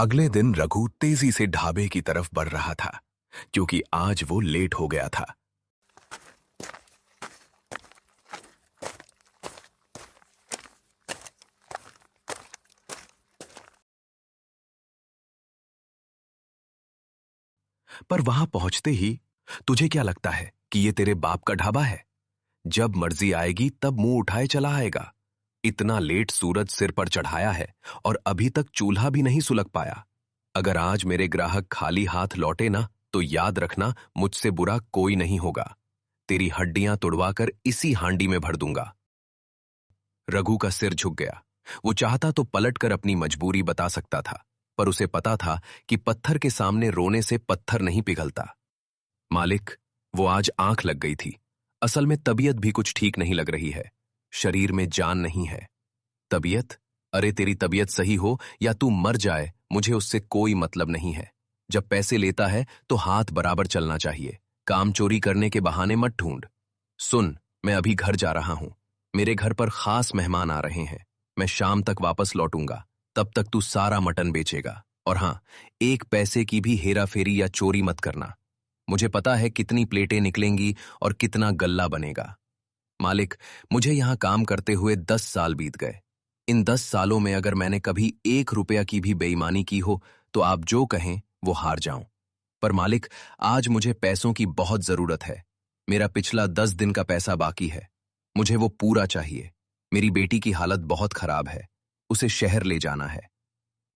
अगले दिन रघु तेजी से ढाबे की तरफ बढ़ रहा था, क्योंकि आज वो लेट हो गया था। पर वहां पहुंचते ही, तुझे क्या लगता है कि ये तेरे बाप का ढाबा है? जब मर्जी आएगी तब मुंह उठाए चला आएगा। इतना लेट सूरज सिर पर चढ़ाया है और अभी तक चूल्हा भी नहीं सुलग पाया। अगर आज मेरे ग्राहक खाली हाथ लौटे ना, तो याद रखना, मुझसे बुरा कोई नहीं होगा। तेरी हड्डियां तुड़वाकर इसी हांडी में भर दूंगा। रघु का सिर झुक गया। वो चाहता तो पलटकर अपनी मजबूरी बता सकता था, पर उसे पता था कि पत्थर के सामने रोने से पत्थर नहीं पिघलता। मालिक, वो आज आंख लग गई थी। असल में तबीयत भी कुछ ठीक नहीं लग रही है। शरीर में जान नहीं है। तबीयत? अरे तेरी तबीयत सही हो या तू मर जाए, मुझे उससे कोई मतलब नहीं है। जब पैसे लेता है तो हाथ बराबर चलना चाहिए। काम चोरी करने के बहाने मत ढूंढ। सुन, मैं अभी घर जा रहा हूं। मेरे घर पर खास मेहमान आ रहे हैं। मैं शाम तक वापस लौटूंगा। तब तक तू सारा मटन बेचेगा। और हां, एक पैसे की भी हेराफेरी या चोरी मत करना। मुझे पता है कितनी प्लेटें निकलेंगी और कितना गल्ला बनेगा। मालिक, मुझे यहां काम करते हुए 10 साल बीत गए। इन 10 सालों में अगर मैंने कभी 1 रुपया की भी बेईमानी की हो, तो आप जो कहें वो हार जाऊं। पर मालिक, आज मुझे पैसों की बहुत जरूरत है। मेरा पिछला 10 दिन का पैसा बाकी है। मुझे वो पूरा चाहिए। मेरी बेटी की हालत बहुत खराब है। उसे शहर ले जाना है।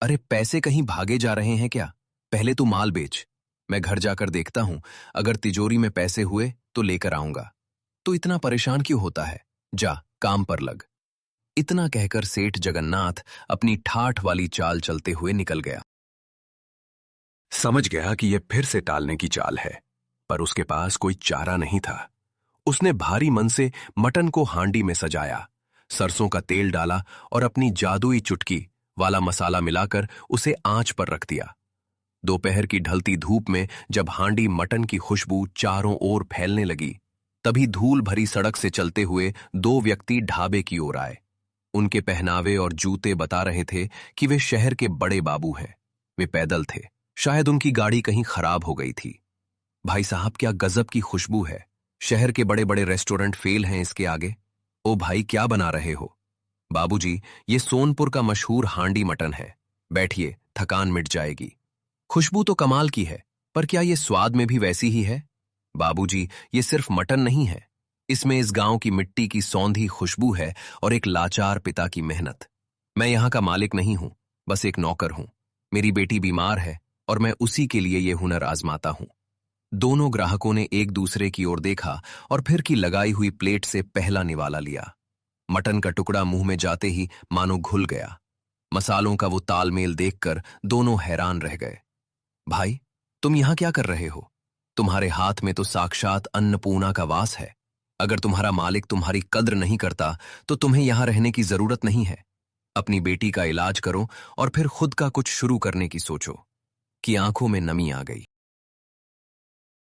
अरे पैसे कहीं भागे जा रहे हैं क्या? पहले तू माल बेच। मैं घर जाकर देखता हूं। अगर तिजोरी में पैसे हुए तो लेकर आऊंगा। तो इतना परेशान क्यों होता है? जा, काम पर लग। इतना कहकर सेठ जगन्नाथ अपनी ठाठ वाली चाल चलते हुए निकल गया। समझ गया कि यह फिर से टालने की चाल है, पर उसके पास कोई चारा नहीं था। उसने भारी मन से मटन को हांडी में सजाया, सरसों का तेल डाला और अपनी जादुई चुटकी वाला मसाला मिलाकर उसे आंच पर रख दिया। दोपहर की ढलती धूप में जब हांडी मटन की खुशबू चारों ओर फैलने लगी, तभी धूल भरी सड़क से चलते हुए 2 व्यक्ति ढाबे की ओर आए। उनके पहनावे और जूते बता रहे थे कि वे शहर के बड़े बाबू हैं। वे पैदल थे। शायद उनकी गाड़ी कहीं खराब हो गई थी। भाई साहब, क्या गजब की खुशबू है। शहर के बड़े बड़े रेस्टोरेंट फेल हैं इसके आगे। ओ भाई, क्या बना रहे हो? बाबूजी, ये सोनपुर का मशहूर हांडी मटन है। बैठिए, थकान मिट जाएगी। खुशबू तो कमाल की है, पर क्या ये स्वाद में भी वैसी ही है? बाबूजी, ये सिर्फ मटन नहीं है। इसमें इस गांव की मिट्टी की सौंधी खुशबू है और एक लाचार पिता की मेहनत। मैं यहाँ का मालिक नहीं हूं, बस एक नौकर हूं। मेरी बेटी बीमार है और मैं उसी के लिए ये हुनर आजमाता हूं। दोनों ग्राहकों ने एक दूसरे की ओर देखा और फिर की लगाई हुई प्लेट से पहला निवाला लिया। मटन का टुकड़ा मुंह में जाते ही मानो घुल गया। मसालों का वो तालमेल देखकर दोनों हैरान रह गए। भाई, तुम यहां क्या कर रहे हो? तुम्हारे हाथ में तो साक्षात अन्नपूर्णा का वास है। अगर तुम्हारा मालिक तुम्हारी कद्र नहीं करता, तो तुम्हें यहां रहने की जरूरत नहीं है। अपनी बेटी का इलाज करो और फिर खुद का कुछ शुरू करने की सोचो। कि आंखों में नमी आ गई।